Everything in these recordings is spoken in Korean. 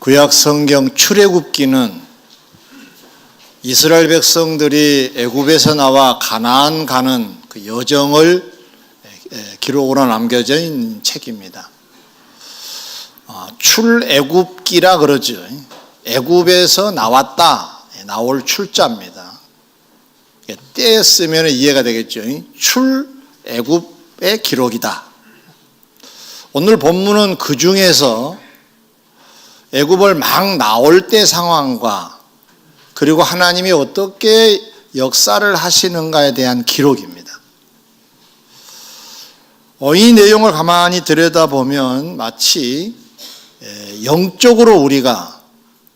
구약 성경 출애굽기는 이스라엘 백성들이 애굽에서 나와 가나안 가는 그 여정을 기록으로 남겨져 있는 책입니다. 출애굽기라 그러죠. 애굽에서 나왔다, 나올 출자입니다. 때 쓰면 이해가 되겠죠. 출애굽의 기록이다. 오늘 본문은 그 중에서 애굽을 막 나올 때 상황과 그리고 하나님이 어떻게 역사를 하시는가에 대한 기록입니다. 이 내용을 가만히 들여다보면 마치 영적으로 우리가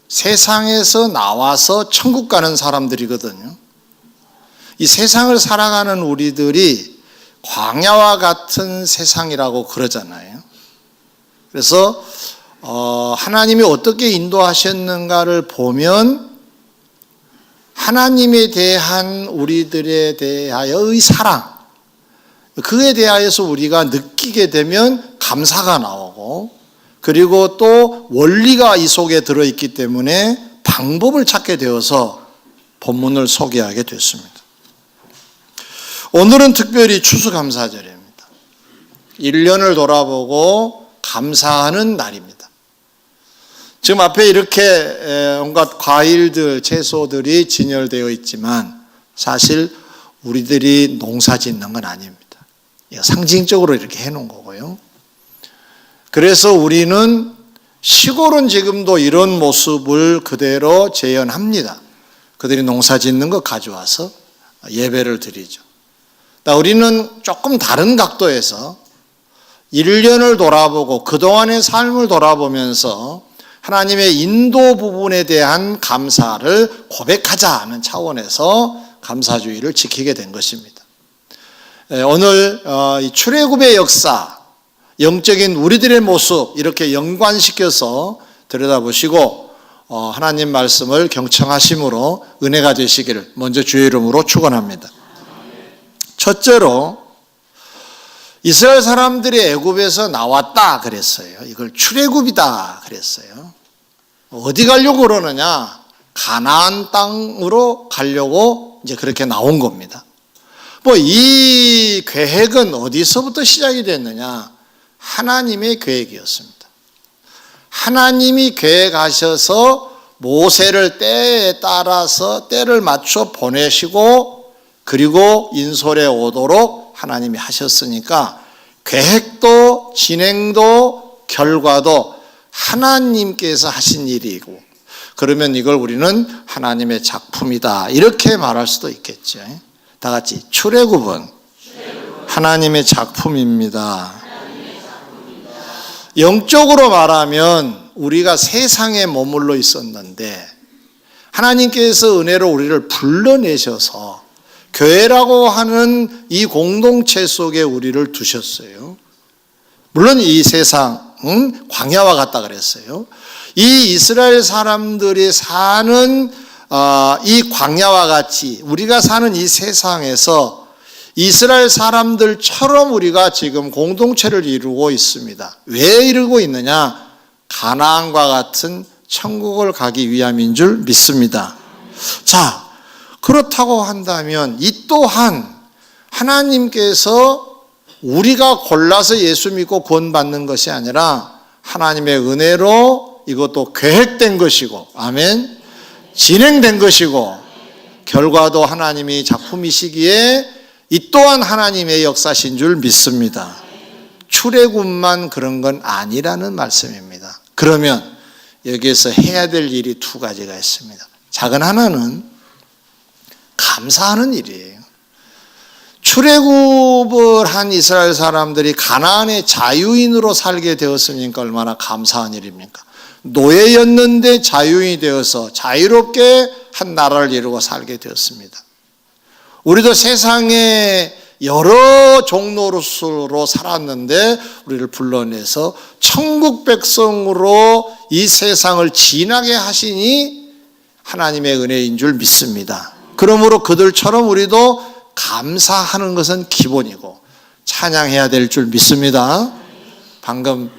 세상에서 나와서 천국 가는 사람들이거든요. 이 세상을 살아가는 우리들이 광야와 같은 세상이라고 그러잖아요. 그래서 하나님이 어떻게 인도하셨는가를 보면 하나님에 대한 우리들에 대하여의 사랑, 그에 대하여서 우리가 느끼게 되면 감사가 나오고, 그리고 또 원리가 이 속에 들어있기 때문에 방법을 찾게 되어서 본문을 소개하게 됐습니다. 오늘은 특별히 추수감사절입니다. 1년을 돌아보고 감사하는 날입니다. 지금 앞에 이렇게 온갖 과일들, 채소들이 진열되어 있지만 사실 우리들이 농사 짓는 건 아닙니다. 상징적으로 이렇게 해놓은 거고요. 그래서 우리는 시골은 지금도 이런 모습을 그대로 재현합니다. 그들이 농사 짓는 거 가져와서 예배를 드리죠. 우리는 조금 다른 각도에서 1년을 돌아보고 그동안의 삶을 돌아보면서 하나님의 인도 부분에 대한 감사를 고백하자는 차원에서 감사주의를 지키게 된 것입니다. 오늘 이 출애굽의 역사, 영적인 우리들의 모습 이렇게 연관시켜서 들여다보시고 하나님 말씀을 경청하심으로 은혜가 되시기를 먼저 주의 이름으로 축원합니다. 첫째로 이스라엘 사람들이 애굽에서 나왔다 그랬어요. 이걸 출애굽이다 그랬어요. 어디 가려고 그러느냐? 가나안 땅으로 가려고 이제 그렇게 나온 겁니다. 이 계획은 어디서부터 시작이 됐느냐? 하나님의 계획이었습니다. 하나님이 계획하셔서 모세를 때에 따라서 때를 맞춰 보내시고 그리고 인솔에 오도록 하나님이 하셨으니까 계획도 진행도 결과도 하나님께서 하신 일이고, 그러면 이걸 우리는 하나님의 작품이다 이렇게 말할 수도 있겠죠. 다 같이 출애굽은 하나님의 작품입니다. 영적으로 말하면 우리가 세상에 머물러 있었는데 하나님께서 은혜로 우리를 불러내셔서 교회라고 하는 이 공동체 속에 우리를 두셨어요. 물론 이 세상은 광야와 같다 그랬어요. 이 이스라엘 사람들이 사는 이 광야와 같이 우리가 사는 이 세상에서 이스라엘 사람들처럼 우리가 지금 공동체를 이루고 있습니다. 왜 이루고 있느냐? 가나안과 같은 천국을 가기 위함인 줄 믿습니다. 자, 그렇다고 한다면 이 또한 하나님께서 우리가 골라서 예수 믿고 구원받는 것이 아니라 하나님의 은혜로 이것도 계획된 것이고, 아멘, 진행된 것이고, 결과도 하나님이 작품이시기에 이 또한 하나님의 역사신 줄 믿습니다. 출애굽만 그런 건 아니라는 말씀입니다. 그러면 여기에서 해야 될 일이 두 가지가 있습니다. 작은 하나는 감사하는 일이에요. 출애굽을 한 이스라엘 사람들이 가나안의 자유인으로 살게 되었으니까 얼마나 감사한 일입니까? 노예였는데 자유인이 되어서 자유롭게 한 나라를 이루고 살게 되었습니다. 우리도 세상에 여러 종로로 살았는데 우리를 불러내서 천국 백성으로 이 세상을 지나게 하시니 하나님의 은혜인 줄 믿습니다. 그러므로 그들처럼 우리도 감사하는 것은 기본이고 찬양해야 될 줄 믿습니다. 방금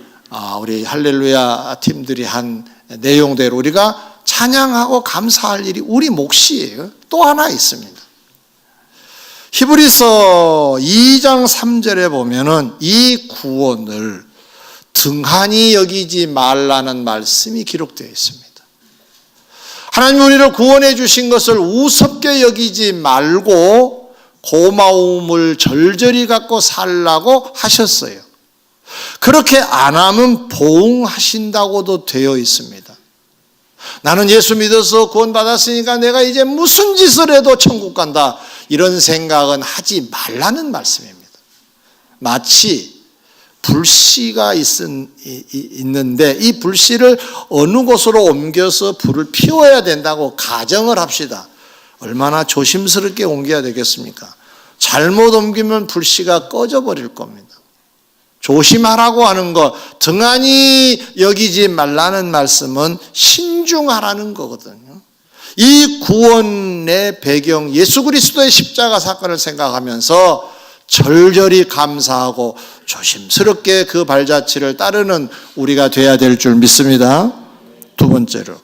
우리 할렐루야 팀들이 한 내용대로 우리가 찬양하고 감사할 일이 우리 몫이에요. 또 하나 있습니다. 히브리서 2장 3절에 보면은 이 구원을 등한히 여기지 말라는 말씀이 기록되어 있습니다. 하나님 우리를 구원해 주신 것을 우습게 여기지 말고 고마움을 절절히 갖고 살라고 하셨어요. 그렇게 안 하면 보응하신다고도 되어 있습니다. 나는 예수 믿어서 구원받았으니까 내가 이제 무슨 짓을 해도 천국 간다, 이런 생각은 하지 말라는 말씀입니다. 마치 불씨가 있는데 이 불씨를 어느 곳으로 옮겨서 불을 피워야 된다고 가정을 합시다. 얼마나 조심스럽게 옮겨야 되겠습니까? 잘못 옮기면 불씨가 꺼져버릴 겁니다. 조심하라고 하는 것, 등한히 여기지 말라는 말씀은 신중하라는 거거든요. 이 구원의 배경, 예수 그리스도의 십자가 사건을 생각하면서 절절히 감사하고 조심스럽게 그 발자취를 따르는 우리가 돼야 될 줄 믿습니다. 두 번째로,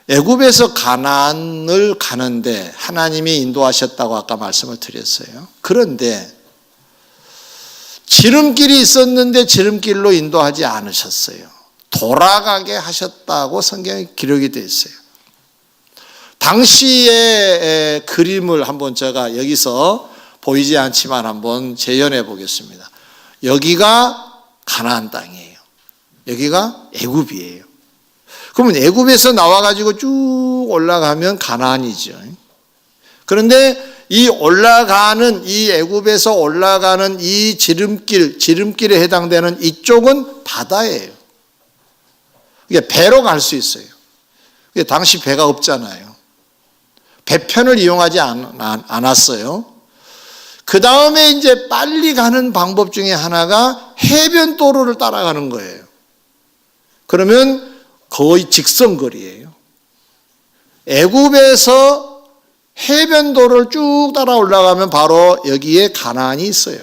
애굽에서 가나안을 가는데 하나님이 인도하셨다고 아까 말씀을 드렸어요. 그런데 지름길이 있었는데 지름길로 인도하지 않으셨어요. 돌아가게 하셨다고 성경에 기록이 되어 있어요. 당시의 그림을 한번 제가 여기서 보이지 않지만 한번 재현해 보겠습니다. 여기가 가나안 땅이에요. 여기가 애굽이에요. 그러면 애굽에서 나와가지고 쭉 올라가면 가나안이죠. 그런데 이 올라가는, 이 애굽에서 올라가는 이 지름길에 해당되는 이쪽은 바다예요. 이게 배로 갈 수 있어요. 당시 배가 없잖아요. 배편을 이용하지 않았어요. 그 다음에 이제 빨리 가는 방법 중에 하나가 해변도로를 따라가는 거예요. 그러면 거의 직선거리예요. 애굽에서 해변도로를 쭉 따라 올라가면 바로 여기에 가나안이 있어요.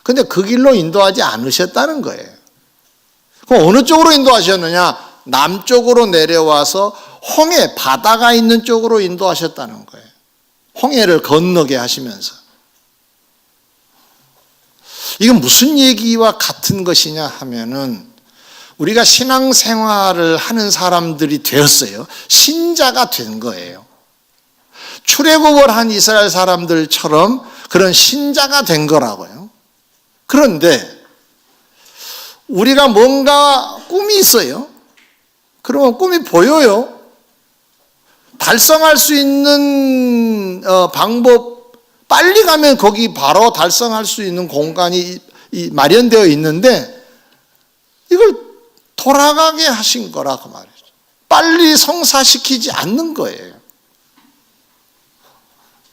그런데 그 길로 인도하지 않으셨다는 거예요. 그럼 어느 쪽으로 인도하셨느냐? 남쪽으로 내려와서 홍해, 바다가 있는 쪽으로 인도하셨다는 거예요. 홍해를 건너게 하시면서. 이건 무슨 얘기와 같은 것이냐 하면은 우리가 신앙생활을 하는 사람들이 되었어요. 신자가 된 거예요. 출애굽을 한 이스라엘 사람들처럼 그런 신자가 된 거라고요. 그런데 우리가 뭔가 꿈이 있어요. 그러면 꿈이 보여요. 달성할 수 있는 방법, 빨리 가면 거기 바로 달성할 수 있는 공간이 마련되어 있는데 이걸 돌아가게 하신 거라 그 말이죠. 빨리 성사시키지 않는 거예요.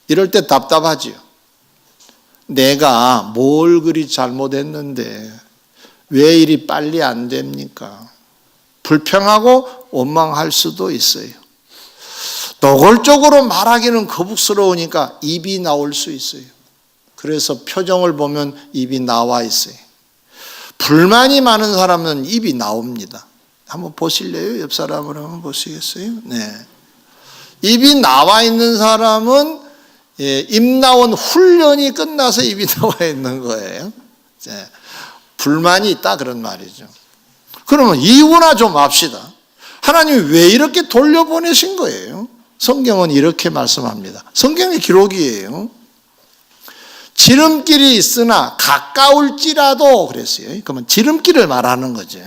이럴 때 답답하지요. 내가 뭘 그리 잘못했는데 왜 이리 빨리 안 됩니까? 불평하고 원망할 수도 있어요. 노골적으로 말하기는 거북스러우니까 입이 나올 수 있어요. 그래서 표정을 보면 입이 나와 있어요. 불만이 많은 사람은 입이 나옵니다. 한번 보실래요? 옆 사람을 한번 보시겠어요? 네. 입이 나와 있는 사람은 입 나온 훈련이 끝나서 입이 나와 있는 거예요. 불만이 있다 그런 말이죠. 그러면 이유나 좀 합시다. 하나님이 왜 이렇게 돌려보내신 거예요? 성경은 이렇게 말씀합니다. 성경의 기록이에요. 지름길이 있으나 가까울지라도 그랬어요. 그러면 지름길을 말하는 거죠.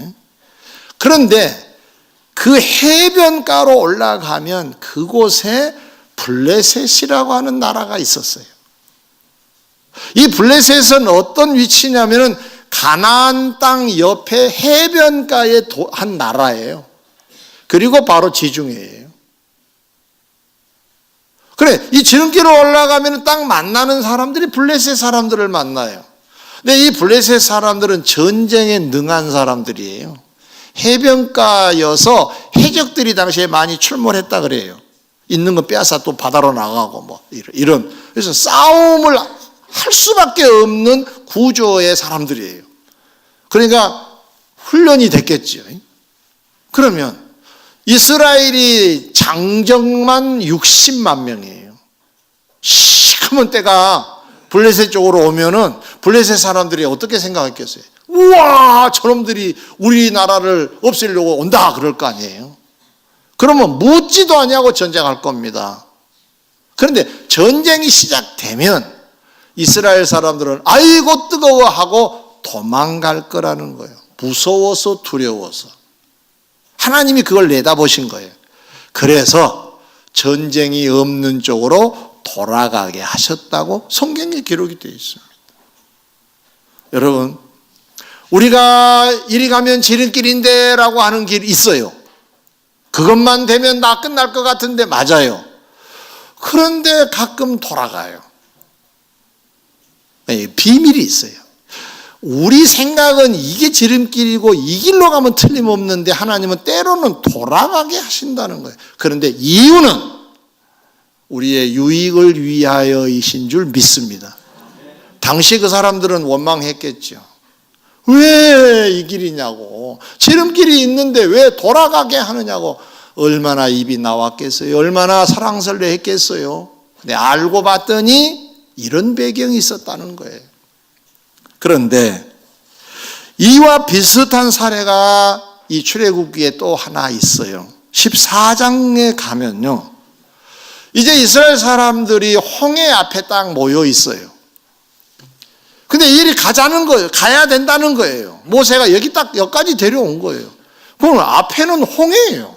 그런데 그 해변가로 올라가면 그곳에 블레셋이라고 하는 나라가 있었어요. 이 블레셋은 어떤 위치냐면은 가나안 땅 옆에 해변가에 한 나라예요. 그리고 바로 지중해예요. 그래, 이 지름길로 올라가면 딱 만나는 사람들이 블레셋 사람들을 만나요. 근데 이 블레셋 사람들은 전쟁에 능한 사람들이에요. 해변가여서 해적들이 당시에 많이 출몰했다 그래요. 있는 거 빼앗아 또 바다로 나가고 뭐 이런. 그래서 싸움을 할 수밖에 없는 구조의 사람들이에요. 그러니까 훈련이 됐겠지요. 그러면 이스라엘이 장정만 60만 명이에요. 시커먼 때가 블레셋 쪽으로 오면은 블레셋 사람들이 어떻게 생각했겠어요? 우와, 저놈들이 우리나라를 없애려고 온다 그럴 거 아니에요. 그러면 묻지도 아니하고 전쟁할 겁니다. 그런데 전쟁이 시작되면 이스라엘 사람들은 아이고 뜨거워하고 도망갈 거라는 거예요. 무서워서 두려워서. 하나님이 그걸 내다보신 거예요. 그래서 전쟁이 없는 쪽으로 돌아가게 하셨다고 성경에 기록이 되어 있습니다. 여러분, 우리가 이리 가면 지름길인데 라고 하는 길이 있어요. 그것만 되면 나 끝날 것 같은데 맞아요. 그런데 가끔 돌아가요. 비밀이 있어요. 우리 생각은 이게 지름길이고 이 길로 가면 틀림없는데 하나님은 때로는 돌아가게 하신다는 거예요. 그런데 이유는 우리의 유익을 위하여이신 줄 믿습니다. 당시 그 사람들은 원망했겠죠. 왜 이 길이냐고. 지름길이 있는데 왜 돌아가게 하느냐고. 얼마나 입이 나왔겠어요. 얼마나 사랑설레 했겠어요. 근데 알고 봤더니 이런 배경이 있었다는 거예요. 그런데 이와 비슷한 사례가 이 출애굽기에 또 하나 있어요. 14장에 가면요, 이제 이스라엘 사람들이 홍해 앞에 딱 모여 있어요. 근데 이리 가자는 거예요. 가야 된다는 거예요. 모세가 여기까지 데려온 거예요. 그럼 앞에는 홍해예요.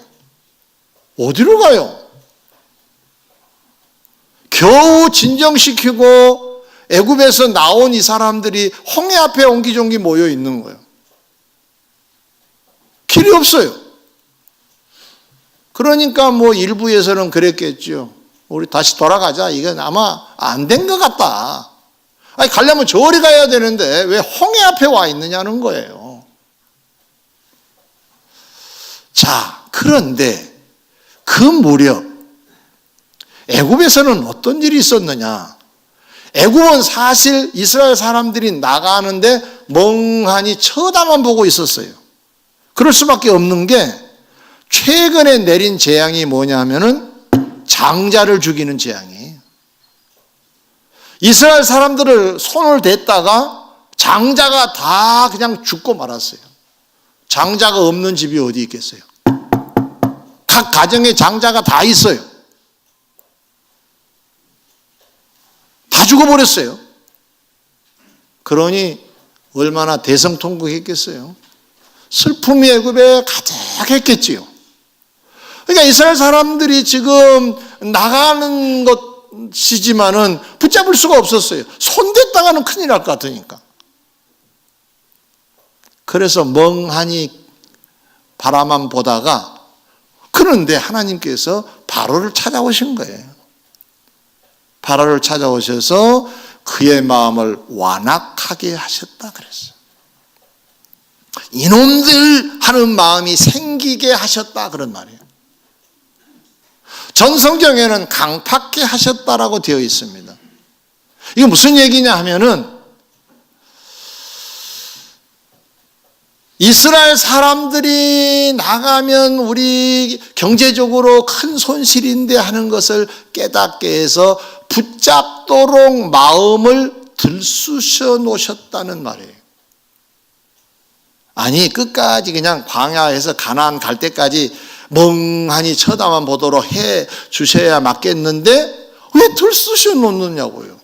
어디로 가요? 겨우 진정시키고 애굽에서 나온 이 사람들이 홍해 앞에 옹기종기 모여 있는 거예요. 길이 없어요. 그러니까 뭐 일부에서는 그랬겠죠. 우리 다시 돌아가자. 이건 아마 안 된 것 같다. 아니, 가려면 저리 가야 되는데 왜 홍해 앞에 와 있느냐는 거예요. 자, 그런데 그 무렵 애굽에서는 어떤 일이 있었느냐? 애굽은 사실 이스라엘 사람들이 나가는데 멍하니 쳐다만 보고 있었어요. 그럴 수밖에 없는 게 최근에 내린 재앙이 뭐냐면은 장자를 죽이는 재앙이에요. 이스라엘 사람들을 손을 댔다가 장자가 다 그냥 죽고 말았어요. 장자가 없는 집이 어디 있겠어요? 각 가정에 장자가 다 있어요. 다 죽어버렸어요. 그러니 얼마나 대성통곡했겠어요. 슬픔이 애굽에 가득했겠지요. 그러니까 이스라엘 사람들이 지금 나가는 것이지만은 붙잡을 수가 없었어요. 손댔다가는 큰일 날 것 같으니까. 그래서 멍하니 바라만 보다가, 그런데 하나님께서 바로를 찾아오신 거예요. 바로를 찾아오셔서 그의 마음을 완악하게 하셨다 그랬어요. 이놈들 하는 마음이 생기게 하셨다 그런 말이에요. 전성경에는 강팍게 하셨다라고 되어 있습니다. 이게 무슨 얘기냐 하면은 이스라엘 사람들이 나가면 우리 경제적으로 큰 손실인데 하는 것을 깨닫게 해서 붙잡도록 마음을 들쑤셔 놓으셨다는 말이에요. 아니, 끝까지 그냥 광야에서 가나안 갈 때까지 멍하니 쳐다만 보도록 해 주셔야 맞겠는데 왜 들쑤셔 놓느냐고요.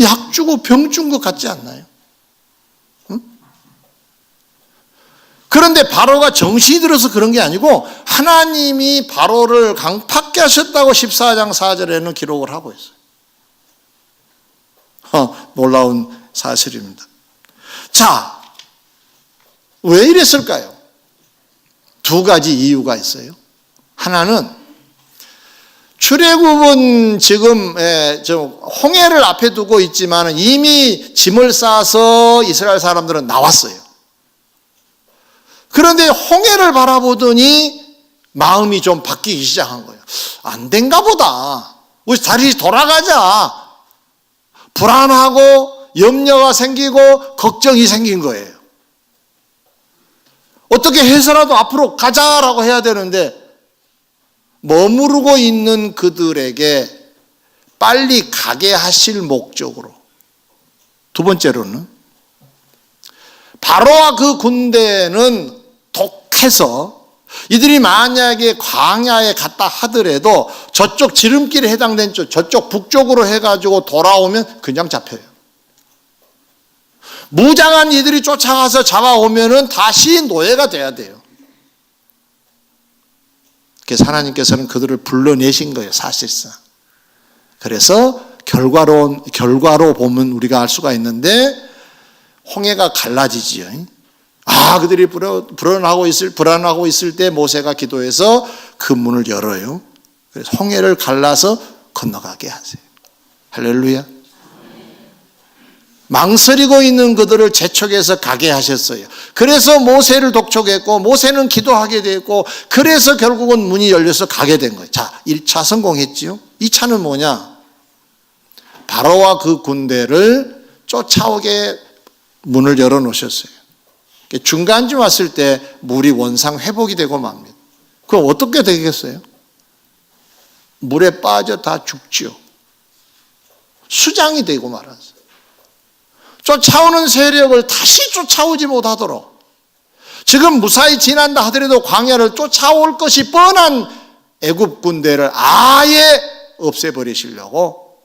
약 주고 병 준 것 같지 않나요? 응? 그런데 바로가 정신이 들어서 그런 게 아니고 하나님이 바로를 강팍게 하셨다고 14장 4절에는 기록을 하고 있어요. 놀라운 사실입니다. 자, 왜 이랬을까요? 두 가지 이유가 있어요. 하나는 출애굽은 지금 홍해를 앞에 두고 있지만 이미 짐을 싸서 이스라엘 사람들은 나왔어요. 그런데 홍해를 바라보더니 마음이 좀 바뀌기 시작한 거예요. 안 된가 보다. 우리 다시 돌아가자. 불안하고 염려가 생기고 걱정이 생긴 거예요. 어떻게 해서라도 앞으로 가자라고 해야 되는데 머무르고 있는 그들에게 빨리 가게 하실 목적으로. 두 번째로는 바로와 그 군대는 독해서 이들이 만약에 광야에 갔다 하더라도 저쪽 지름길에 해당된 저쪽 북쪽으로 해가지고 돌아오면 그냥 잡혀요. 무장한 이들이 쫓아가서 잡아오면은 다시 노예가 돼야 돼요. 그래서 하나님께서는 그들을 불러내신 거예요, 사실상. 그래서 결과로 보면 우리가 알 수가 있는데 홍해가 갈라지지요. 그들이 불안하고 있을 때 모세가 기도해서 그 문을 열어요. 그래서 홍해를 갈라서 건너가게 하세요. 할렐루야. 망설이고 있는 그들을 재촉해서 가게 하셨어요. 그래서 모세를 독촉했고 모세는 기도하게 됐고 그래서 결국은 문이 열려서 가게 된 거예요. 자, 1차 성공했지요. 2차는 뭐냐? 바로와 그 군대를 쫓아오게 문을 열어놓으셨어요. 중간쯤 왔을 때 물이 원상 회복이 되고 맙니다. 그럼 어떻게 되겠어요? 물에 빠져 다 죽지요. 수장이 되고 말았어요. 쫓아오는 세력을 다시 쫓아오지 못하도록 지금 무사히 지난다 하더라도 광야를 쫓아올 것이 뻔한 애굽 군대를 아예 없애버리시려고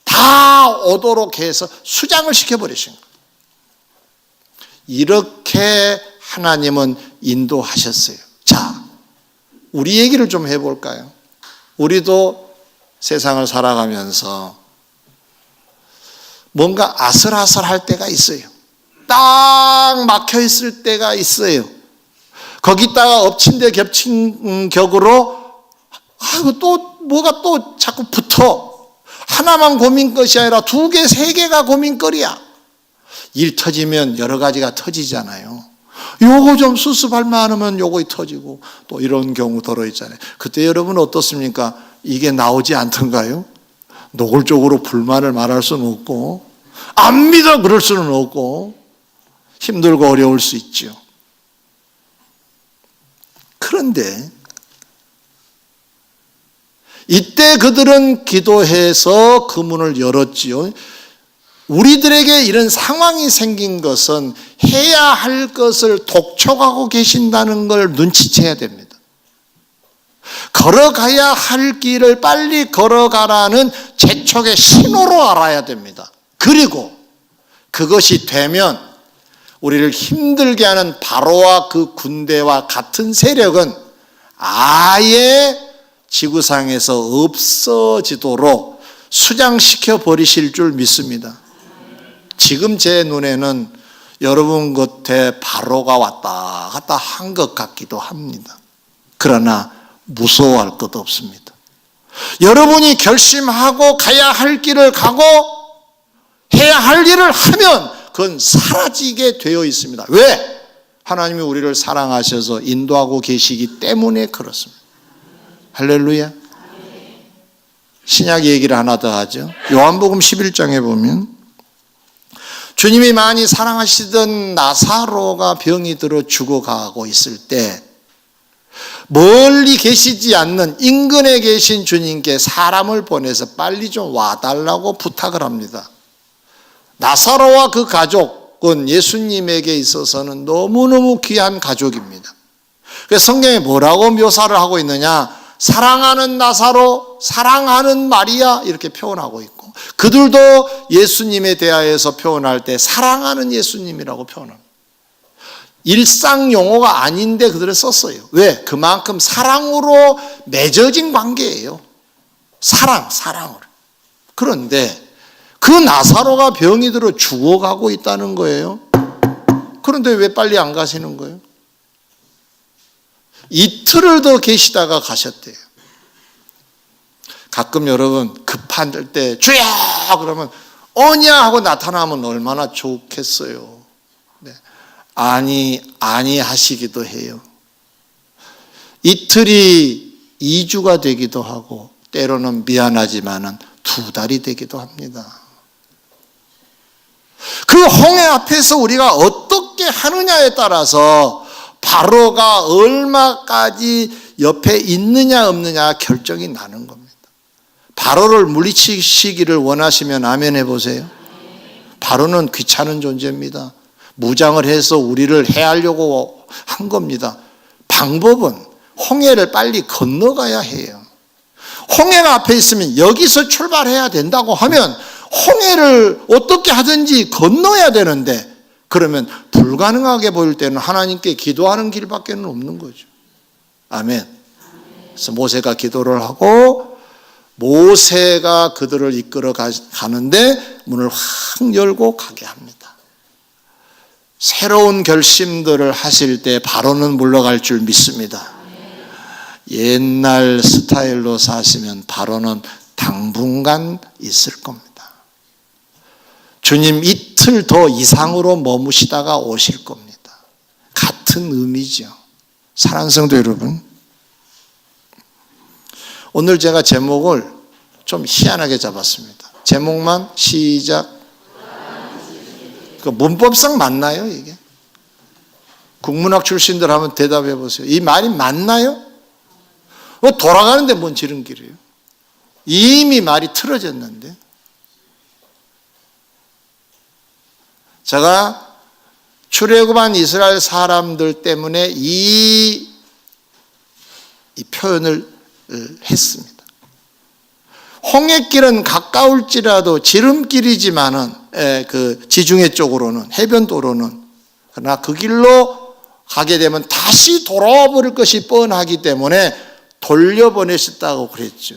다 오도록 해서 수장을 시켜버리신 거예요. 이렇게 하나님은 인도하셨어요. 자, 우리 얘기를 좀 해볼까요? 우리도 세상을 살아가면서 뭔가 아슬아슬할 때가 있어요. 딱 막혀 있을 때가 있어요. 거기다가 엎친 데 겹친 격으로 또 뭐가 또 자꾸 붙어. 하나만 고민 것이 아니라 2개, 3개가 고민거리야. 일 터지면 여러 가지가 터지잖아요. 요거 좀 수습할 만하면 요거 터지고 또 이런 경우 더러 있잖아요. 그때 여러분 어떻습니까? 이게 나오지 않던가요? 노골적으로 불만을 말할 수는 없고 안 믿어 그럴 수는 없고 힘들고 어려울 수 있죠. 그런데 이때 그들은 기도해서 그 문을 열었지요. 우리들에게 이런 상황이 생긴 것은 해야 할 것을 독촉하고 계신다는 걸 눈치채야 됩니다. 걸어가야 할 길을 빨리 걸어가라는 재촉의 신호로 알아야 됩니다. 그리고 그것이 되면 우리를 힘들게 하는 바로와 그 군대와 같은 세력은 아예 지구상에서 없어지도록 수장시켜 버리실 줄 믿습니다. 지금 제 눈에는 여러분 곁에 바로가 왔다 갔다 한 것 같기도 합니다. 그러나 무서워할 것도 없습니다. 여러분이 결심하고 가야 할 길을 가고 해야 할 일을 하면 그건 사라지게 되어 있습니다. 왜? 하나님이 우리를 사랑하셔서 인도하고 계시기 때문에 그렇습니다. 할렐루야. 신약 얘기를 하나 더 하죠. 요한복음 11장에 보면 주님이 많이 사랑하시던 나사로가 병이 들어 죽어가고 있을 때 멀리 계시지 않는 인근에 계신 주님께 사람을 보내서 빨리 좀 와달라고 부탁을 합니다. 나사로와 그 가족은 예수님에게 있어서는 너무너무 귀한 가족입니다. 그래서 성경에 뭐라고 묘사를 하고 있느냐? 사랑하는 나사로, 사랑하는 마리아 이렇게 표현하고 있고 그들도 예수님에 대하여서 표현할 때 사랑하는 예수님이라고 표현합니다. 일상 용어가 아닌데 그들을 썼어요. 왜? 그만큼 사랑으로 맺어진 관계예요. 사랑으로. 그런데 그 나사로가 병이 들어 죽어가고 있다는 거예요. 그런데 왜 빨리 안 가시는 거예요? 이틀을 더 계시다가 가셨대요. 가끔 여러분 급할 때 주여 그러면 오냐 하고 나타나면 얼마나 좋겠어요. 네. 아니 하시기도 해요. 이틀이 2주가 되기도 하고 때로는 미안하지만은 2달이 되기도 합니다. 그 홍해 앞에서 우리가 어떻게 하느냐에 따라서 바로가 얼마까지 옆에 있느냐 없느냐 결정이 나는 겁니다. 바로를 물리치시기를 원하시면 아멘 해보세요. 바로는 귀찮은 존재입니다. 무장을 해서 우리를 해하려고 한 겁니다. 방법은 홍해를 빨리 건너가야 해요. 홍해가 앞에 있으면 여기서 출발해야 된다고 하면 홍해를 어떻게 하든지 건너야 되는데, 그러면 불가능하게 보일 때는 하나님께 기도하는 길밖에 없는 거죠. 아멘. 그래서 모세가 기도를 하고 모세가 그들을 이끌어 가는데 문을 확 열고 가게 합니다. 새로운 결심들을 하실 때 바로는 물러갈 줄 믿습니다. 옛날 스타일로 사시면 바로는 당분간 있을 겁니다. 주님 이틀 더 이상으로 머무시다가 오실 겁니다. 같은 의미죠. 사랑하는 성도 여러분, 오늘 제가 제목을 좀 희한하게 잡았습니다. 제목만 시작. 그 문법상 맞나요, 이게? 국문학 출신들 하면 대답해 보세요. 이 말이 맞나요? 돌아가는데 뭔 지름길이에요? 이미 말이 틀어졌는데. 제가 출애굽한 이스라엘 사람들 때문에 이 표현을 했습니다. 홍해길은 가까울지라도 지름길이지만은 그 지중해 쪽으로는, 해변도로는, 그러나 그 길로 가게 되면 다시 돌아와 버릴 것이 뻔하기 때문에 돌려보내셨다고 그랬죠.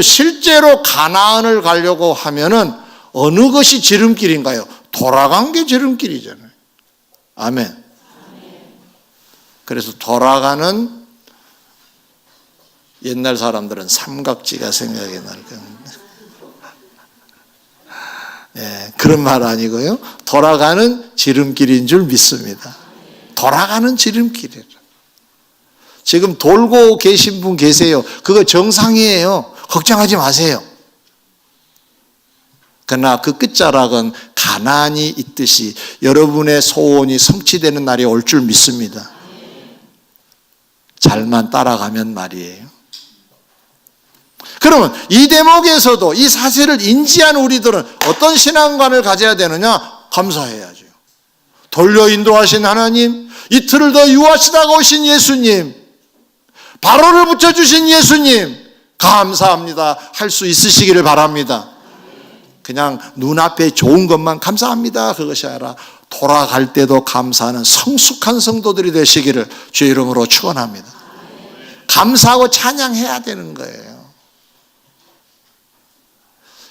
실제로 가나안을 가려고 하면은 어느 것이 지름길인가요? 돌아간 게 지름길이잖아요. 아멘. 그래서 돌아가는, 옛날 사람들은 삼각지가 생각이 날 겁니다. 그런 말 아니고요. 돌아가는 지름길인 줄 믿습니다. 돌아가는 지름길이에요. 지금 돌고 계신 분 계세요. 그거 정상이에요. 걱정하지 마세요. 그러나 그 끝자락은 가나안이 있듯이 여러분의 소원이 성취되는 날이 올 줄 믿습니다. 잘만 따라가면 말이에요. 그러면 이 대목에서도 이 사실을 인지한 우리들은 어떤 신앙관을 가져야 되느냐? 감사해야죠. 돌려 인도하신 하나님, 이틀을 더 유하시다가 오신 예수님, 바로를 붙여주신 예수님, 감사합니다 할 수 있으시기를 바랍니다. 그냥 눈앞에 좋은 것만 감사합니다 그것이 아니라 돌아갈 때도 감사하는 성숙한 성도들이 되시기를 주의 이름으로 축원합니다. 감사하고 찬양해야 되는 거예요.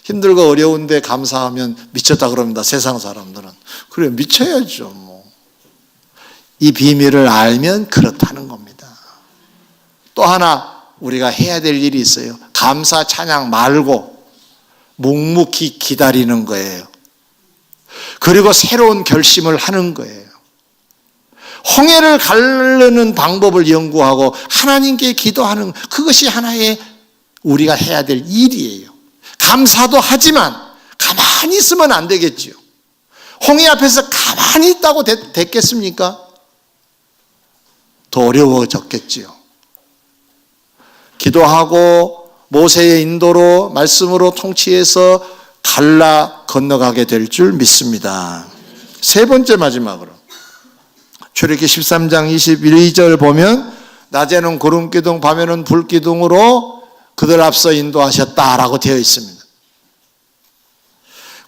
힘들고 어려운데 감사하면 미쳤다 그럽니다. 세상 사람들은. 그래, 미쳐야죠. 뭐. 이 비밀을 알면 그렇다는 겁니다. 또 하나 우리가 해야 될 일이 있어요. 감사 찬양 말고 묵묵히 기다리는 거예요. 그리고 새로운 결심을 하는 거예요. 홍해를 가르는 방법을 연구하고 하나님께 기도하는, 그것이 하나의 우리가 해야 될 일이에요. 감사도 하지만 가만히 있으면 안 되겠지요. 홍해 앞에서 가만히 있다고 됐겠습니까? 더 어려워졌겠지요. 기도하고 모세의 인도로, 말씀으로 통치해서 갈라 건너가게 될 줄 믿습니다. 세 번째, 마지막으로 출애굽기 13장 22절 보면 낮에는 구름기둥, 밤에는 불기둥으로 그들 앞서 인도하셨다라고 되어 있습니다.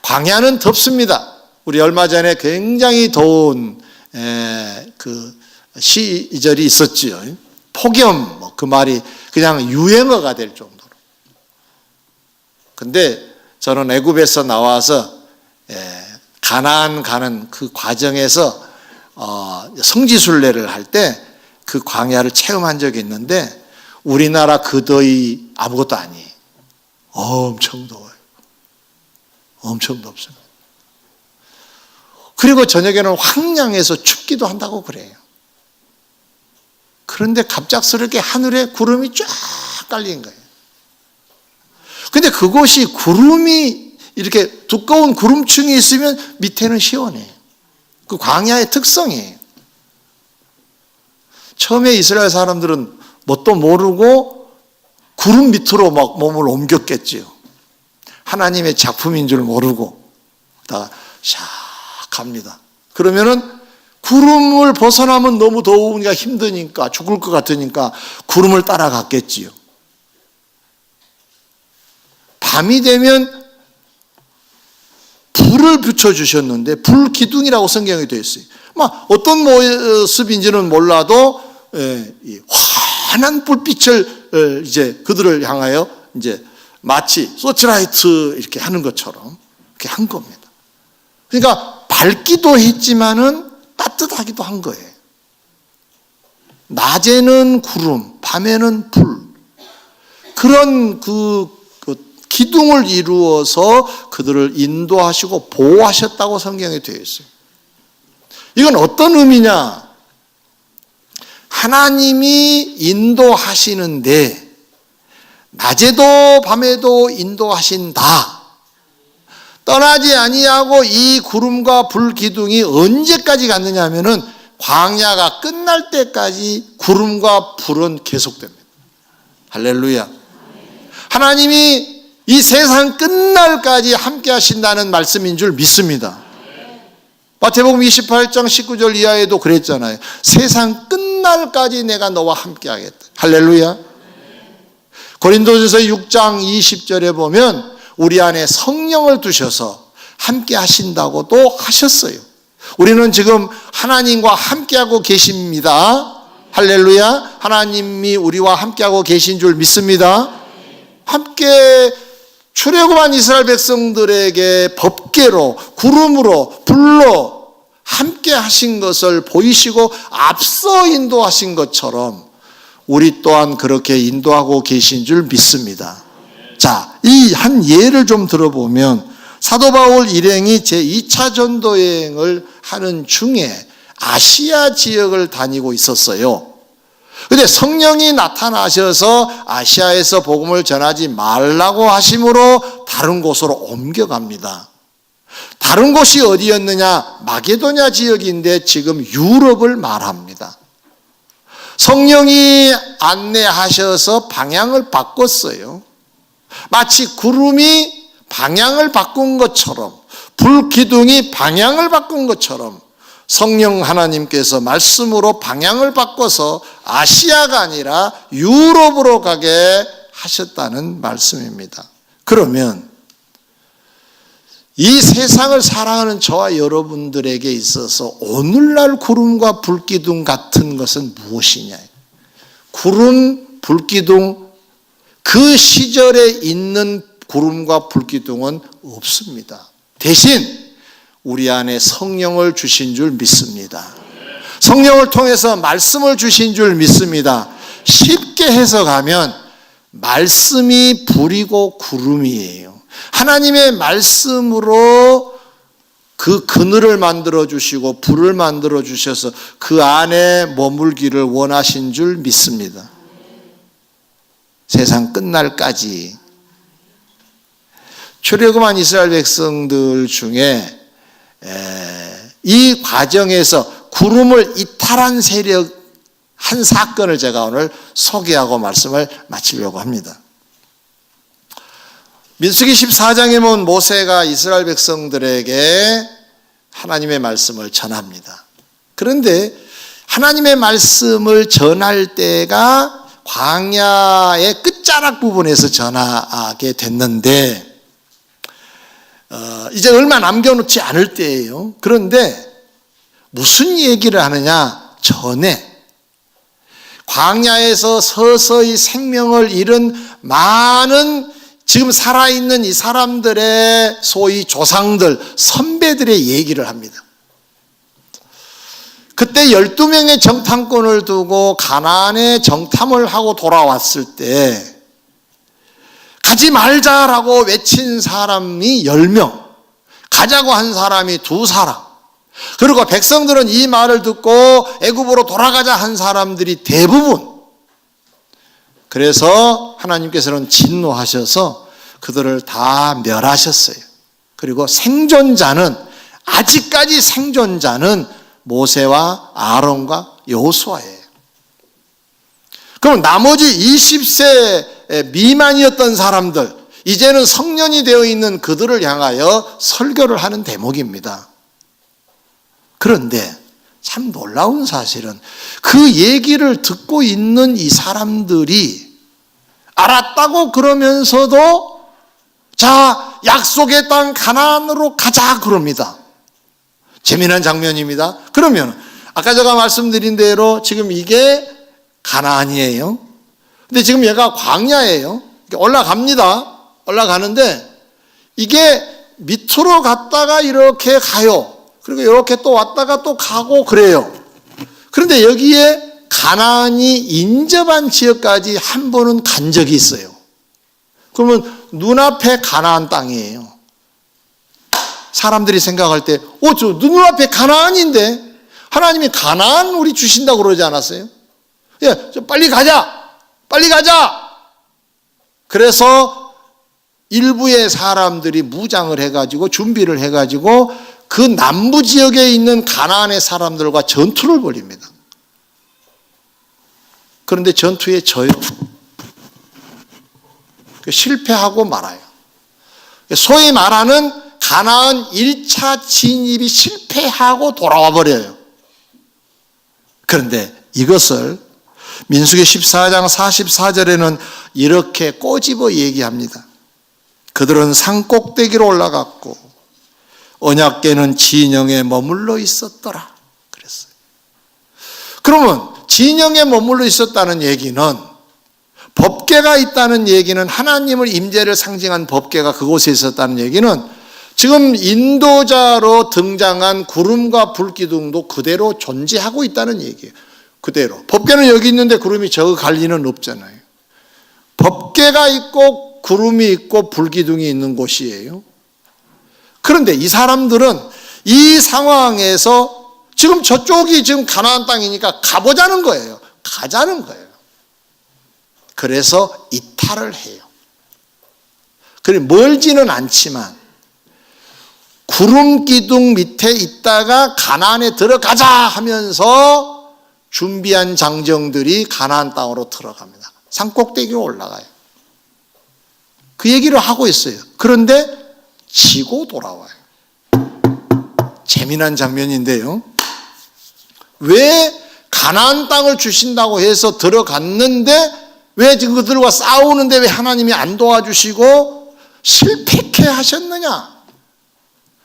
광야는 덥습니다. 우리 얼마 전에 굉장히 더운 그 시절이 있었지요. 폭염, 그 말이 그냥 유행어가 될 정도로. 근데 저는 애굽에서 나와서 가나안 가는 그 과정에서 성지순례를 할 때 그 광야를 체험한 적이 있는데 우리나라 그 더위 아무것도 아니에요. 엄청 더워요. 엄청 덥습니다. 그리고 저녁에는 황량해서 춥기도 한다고 그래요. 그런데 갑작스럽게 하늘에 구름이 쫙 깔린 거예요. 근데 그곳이 구름이 이렇게 두꺼운 구름층이 있으면 밑에는 시원해요. 그 광야의 특성이에요. 처음에 이스라엘 사람들은 뭣도 모르고 구름 밑으로 막 몸을 옮겼겠지요. 하나님의 작품인 줄 모르고 다 샥 갑니다. 그러면은 구름을 벗어나면 너무 더우니까 힘드니까 죽을 것 같으니까 구름을 따라갔겠지요. 밤이 되면 불을 비춰주셨는데 불기둥이라고 성경에 되어 있어요. 막 어떤 모습인지는 몰라도 환한 불빛을 이제 그들을 향하여 이제 마치 서치라이트 이렇게 하는 것처럼 이렇게 한 겁니다. 그러니까 밝기도 했지만은 따뜻하기도 한 거예요. 낮에는 구름, 밤에는 불. 그런 그 기둥을 이루어서 그들을 인도하시고 보호하셨다고 성경에 되어 있어요. 이건 어떤 의미냐? 하나님이 인도하시는데 낮에도 밤에도 인도하신다. 떠나지 아니하고 이 구름과 불 기둥이 언제까지 갔느냐 하면은 광야가 끝날 때까지 구름과 불은 계속됩니다. 할렐루야. 하나님이 이 세상 끝날까지 함께 하신다는 말씀인 줄 믿습니다. 마태복음 28장 19절 이하에도 그랬잖아요. 세상 끝날까지 내가 너와 함께 하겠다. 할렐루야. 고린도전서 6장 20절에 보면 우리 안에 성령을 두셔서 함께 하신다고도 하셨어요. 우리는 지금 하나님과 함께하고 계십니다. 할렐루야. 하나님이 우리와 함께하고 계신 줄 믿습니다. 함께 출애굽한 이스라엘 백성들에게 법궤로 구름으로 불로 함께 하신 것을 보이시고 앞서 인도하신 것처럼 우리 또한 그렇게 인도하고 계신 줄 믿습니다. 자, 이 한 예를 좀 들어보면 사도 바울 일행이 제2차 전도 여행을 하는 중에 아시아 지역을 다니고 있었어요. 그런데 성령이 나타나셔서 아시아에서 복음을 전하지 말라고 하심으로 다른 곳으로 옮겨갑니다. 다른 곳이 어디였느냐? 마게도냐 지역인데 지금 유럽을 말합니다. 성령이 안내하셔서 방향을 바꿨어요. 마치 구름이 방향을 바꾼 것처럼 불기둥이 방향을 바꾼 것처럼 성령 하나님께서 말씀으로 방향을 바꿔서 아시아가 아니라 유럽으로 가게 하셨다는 말씀입니다. 그러면 이 세상을 사랑하는 저와 여러분들에게 있어서 오늘날 구름과 불기둥 같은 것은 무엇이냐? 구름, 불기둥, 그 시절에 있는 구름과 불기둥은 없습니다. 대신 우리 안에 성령을 주신 줄 믿습니다. 성령을 통해서 말씀을 주신 줄 믿습니다. 쉽게 해석하면 말씀이 불이고 구름이에요. 하나님의 말씀으로 그 그늘을 만들어 주시고 불을 만들어 주셔서 그 안에 머물기를 원하신 줄 믿습니다. 세상 끝날까지. 출애굽한 이스라엘 백성들 중에 이 과정에서 구름을 이탈한 세력 한 사건을 제가 오늘 소개하고 말씀을 마치려고 합니다. 민수기 14장에 보면 모세가 이스라엘 백성들에게 하나님의 말씀을 전합니다. 그런데 하나님의 말씀을 전할 때가 광야의 끝자락 부분에서 전하게 됐는데 이제 얼마 남겨놓지 않을 때예요. 그런데 무슨 얘기를 하느냐? 전에 광야에서 서서히 생명을 잃은 많은 지금 살아있는 이 사람들의 소위 조상들, 선배들의 얘기를 합니다. 그때 12명의 정탐꾼을 두고 가나안에 정탐을 하고 돌아왔을 때 가지 말자라고 외친 사람이 10명, 가자고 한 사람이 2사람, 그리고 백성들은 이 말을 듣고 애굽으로 돌아가자 한 사람들이 대부분. 그래서 하나님께서는 진노하셔서 그들을 다 멸하셨어요. 그리고 생존자는, 아직까지 생존자는 모세와 아론과 여호수아예요. 그럼 나머지 20세 미만이었던 사람들, 이제는 성년이 되어 있는 그들을 향하여 설교를 하는 대목입니다. 그런데 참 놀라운 사실은 그 얘기를 듣고 있는 이 사람들이 알았다고 그러면서도 자, 약속의 땅 가나안으로 가자 그럽니다. 재미난 장면입니다. 그러면 아까 제가 말씀드린 대로 지금 이게 가나안이에요. 근데 지금 얘가 광야예요. 올라갑니다. 올라가는데 이게 밑으로 갔다가 이렇게 가요. 그리고 이렇게 또 왔다가 또 가고 그래요. 그런데 여기에 가나안이 인접한 지역까지 한 번은 간 적이 있어요. 그러면 눈앞에 가나안 땅이에요. 사람들이 생각할 때, 저 눈앞에 가나안인데 하나님이 가나안 우리 주신다고 그러지 않았어요? 예, 빨리 가자. 빨리 가자. 그래서 일부의 사람들이 무장을 해가지고 준비를 해가지고 그 남부 지역에 있는 가나안의 사람들과 전투를 벌입니다. 그런데 전투에 져요. 실패하고 말아요. 소위 말하는 가나안 1차 진입이 실패하고 돌아와 버려요. 그런데 이것을 민수기 14장 44절에는 이렇게 꼬집어 얘기합니다. 그들은 산 꼭대기로 올라갔고 언약궤는 진영에 머물러 있었더라 그랬어요. 그러면 진영에 머물러 있었다는 얘기는 법궤가 있다는 얘기는 하나님을 임재를 상징한 법궤가 그곳에 있었다는 얘기는 지금 인도자로 등장한 구름과 불기둥도 그대로 존재하고 있다는 얘기예요. 그대로. 법궤는 여기 있는데 구름이 저기 갈 리는 없잖아요. 법궤가 있고 구름이 있고 불기둥이 있는 곳이에요. 그런데 이 사람들은 이 상황에서 지금 저쪽이 지금 가나안 땅이니까 가보자는 거예요. 가자는 거예요. 그래서 이탈을 해요. 그래 멀지는 않지만 구름 기둥 밑에 있다가 가나안에 들어가자 하면서 준비한 장정들이 가나안 땅으로 들어갑니다. 산꼭대기로 올라가요. 그 얘기를 하고 있어요. 그런데 지고 돌아와요. 재미난 장면인데요. 왜 가나안 땅을 주신다고 해서 들어갔는데 왜 지금 그들과 싸우는데 왜 하나님이 안 도와주시고 실패케 하셨느냐?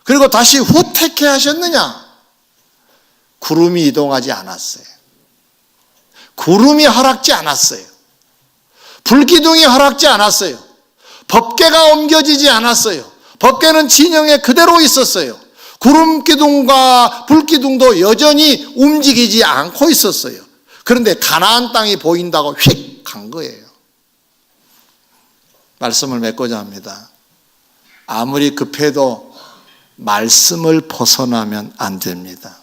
그리고 다시 후퇴케 하셨느냐? 구름이 이동하지 않았어요. 구름이 허락지 않았어요. 불기둥이 허락지 않았어요. 법궤가 옮겨지지 않았어요. 법궤는 진영에 그대로 있었어요. 구름기둥과 불기둥도 여전히 움직이지 않고 있었어요. 그런데 가나안 땅이 보인다고 휙 간 거예요. 말씀을 맺고자 합니다. 아무리 급해도 말씀을 벗어나면 안 됩니다.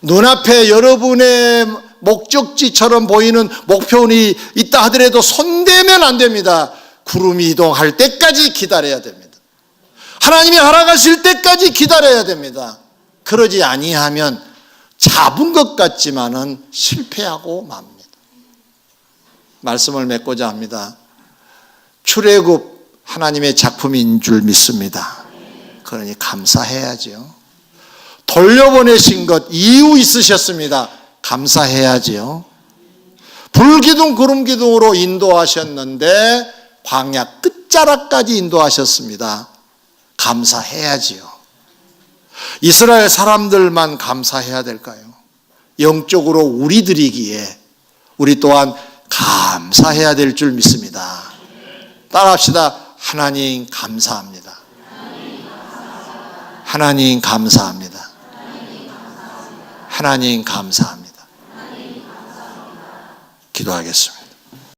눈앞에 여러분의 목적지처럼 보이는 목표는 있다 하더라도 손대면 안 됩니다. 구름이 이동할 때까지 기다려야 됩니다. 하나님이 허락하실 때까지 기다려야 됩니다. 그러지 아니하면 잡은 것 같지만은 실패하고 맙니다. 말씀을 맺고자 합니다. 출애굽 하나님의 작품인 줄 믿습니다. 그러니 감사해야죠. 돌려보내신 것 이유 있으셨습니다. 감사해야죠. 불기둥 구름기둥으로 인도하셨는데 광야 끝자락까지 인도하셨습니다. 감사해야지요. 이스라엘 사람들만 감사해야 될까요? 영적으로 우리들이기에 우리 또한 감사해야 될 줄 믿습니다. 따라합시다. 하나님 감사합니다. 하나님 감사합니다. 하나님 감사합니다. 기도하겠습니다.